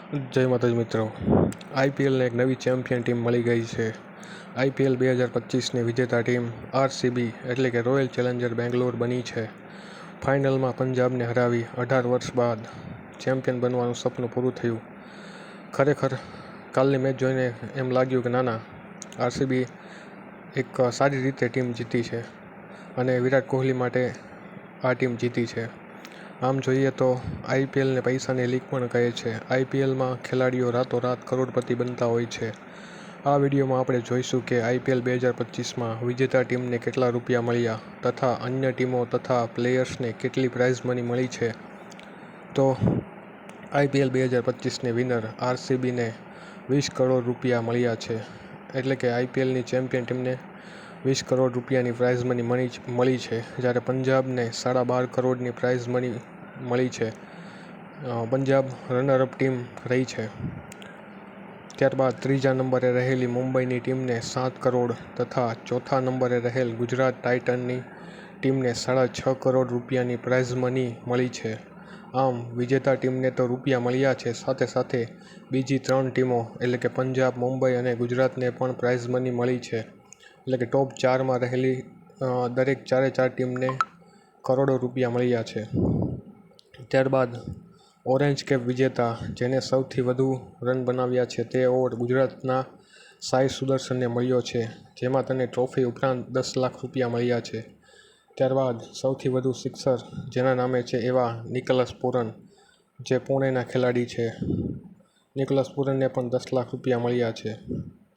જય માતાજી મિત્રો, આઈપીએલને એક નવી ચેમ્પિયન ટીમ મળી ગઈ છે. આઈપીએલ 2025ની વિજેતા ટીમ આરસીબી એટલે કે રોયલ ચેલેન્જર બેંગ્લોર બની છે. ફાઇનલમાં પંજાબને હરાવી 18 વર્ષ બાદ ચેમ્પિયન બનવાનું સપનું પૂરું થયું. ખરેખર કાલની મેચ જોઈને એમ લાગ્યું કે નાના, આરસીબી એક સારી રીતે ટીમ જીતી છે અને વિરાટ કોહલી માટે આ ટીમ જીતી છે. આમ જોઈએ તો આઈપીએલને પૈસાની લીગ પણ કહે છે. આઈપીએલમાં ખેલાડીઓ રાતોરાત કરોડપતિ બનતા હોય છે. આ વિડીયોમાં આપણે જોઈશું કે આઈપીએલ 2025માં વિજેતા ટીમને કેટલા રૂપિયા મળ્યા તથા અન્ય ટીમો તથા પ્લેયર્સને કેટલી પ્રાઇઝ મની મળી છે. તો આઈપીએલ 2025ની વિનર આરસીબીને 20 કરોડ રૂપિયા મળ્યા છે. એટલે કે આઈપીએલની ચેમ્પિયન ટીમને 20 કરોડ રૂપિયાની પ્રાઇઝ મની મળી છે, જ્યારે પંજાબને 12.5 કરોડની પ્રાઇઝ મની મળી છે. પંજાબ રનરઅપ ટીમ રહી છે. ત્યારબાદ ત્રીજા નંબરે રહેલી મુંબઈની ટીમને 7 કરોડ તથા ચોથા નંબરે રહેલ ગુજરાત ટાઇટનની ટીમને 6.5 કરોડ રૂપિયાની પ્રાઇઝ મની મળી છે. આમ વિજેતા ટીમને તો રૂપિયા મળ્યા છે, સાથે સાથે બીજી 3 ટીમો એટલે કે પંજાબ, મુંબઈ અને ગુજરાતને પણ પ્રાઇઝ મની મળી છે. એટલે કે ટોપ 4માં રહેલી દરેક 4 ટીમને કરોડો રૂપિયા મળ્યા છે. ત્યારબાદ ઓરેન્જ કેપ વિજેતા જેને સૌથી વધુ રન બનાવ્યા છે તે એવોર્ડ ગુજરાતના સાઈ સુદર્શનને મળ્યો છે, જેમાં તેને ટ્રોફી ઉપરાંત 10 લાખ રૂપિયા મળ્યા છે. ત્યારબાદ સૌથી વધુ સિક્સર જેના નામે છે એવા નિકોલસ પૂરન જે પુણેના ખેલાડી છે. નિકોલસ પૂરનને પણ 10 લાખ રૂપિયા મળ્યા છે.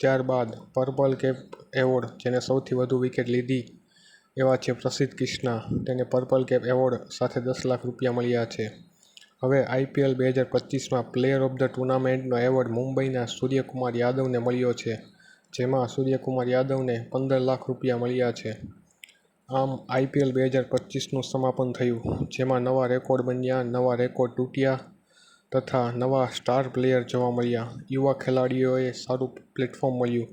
ત્યારબાદ પર્પલ કેપ એવોર્ડ જેને સૌથી વધુ વિકેટ લીધી એવા છે પ્રસિદ્ધ કિષ્ના, તેને પર્પલ કેપ એવોર્ડ સાથે 10 લાખ રૂપિયા મળ્યા છે. હવે આઈપીએલ 2025માં પ્લેયર ઓફ ધ ટુર્નામેન્ટનો એવોર્ડ મુંબઈના સૂર્યકુમાર યાદવને મળ્યો છે, જેમાં સૂર્યકુમાર યાદવને 15 લાખ રૂપિયા મળ્યા છે. આમ આઈપીએલ 2025નું સમાપન થયું, જેમાં નવા રેકોર્ડ બન્યા, નવા રેકોર્ડ તૂટ્યા તથા નવા સ્ટાર પ્લેયર જોવા મળ્યા. યુવા ખેલાડીઓએ સારું પ્લેટફોર્મ મળ્યું.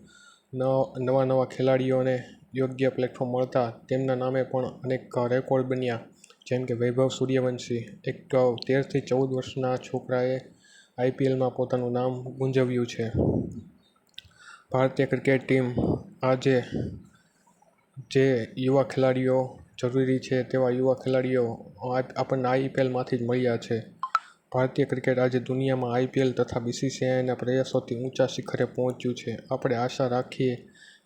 નવા ખેલાડીઓને યોગ્ય પ્લેટફોર્મ મળતા તેમના નામે પણ અનેક રેકોર્ડ બન્યા, જેમ કે વૈભવ સૂર્યવંશી, એક 13થી 14 વર્ષના છોકરાએ આઈપીએલમાં પોતાનું નામ ગુંજવ્યું છે. ભારતીય ક્રિકેટ ટીમ આજે જે યુવા ખેલાડીઓ જરૂરી છે તેવા યુવા ખેલાડીઓ આપણને આઈપીએલમાંથી જ મળ્યા છે. ભારતીય ક્રિકેટ આજે દુનિયામાં આઈપીએલ તથા બીસીસીઆઈના પ્રયાસોથી ઊંચા શિખરે પહોંચ્યું છે. આપણે આશા રાખીએ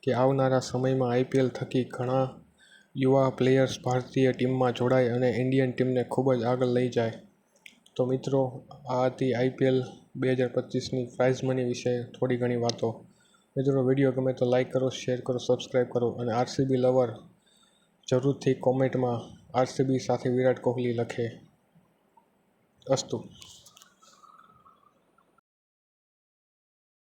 કે આવનારા સમયમાં આઈપીએલ થકી ઘણા યુવા પ્લેયર્સ ભારતીય ટીમમાં જોડાય અને ઇન્ડિયન ટીમને ખૂબ જ આગળ લઈ જાય. તો મિત્રો, આ હતી આઈપીએલ 2025ની પ્રાઇઝ મની વિશે થોડી ઘણી વાતો. મિત્રો, વિડીયો ગમે તો લાઇક કરો, શેર કરો, સબસ્ક્રાઈબ કરો અને આરસીબી લવર જરૂરથી કોમેન્ટમાં આરસીબી સાથે વિરાટ કોહલી લખે. અસ્તુ.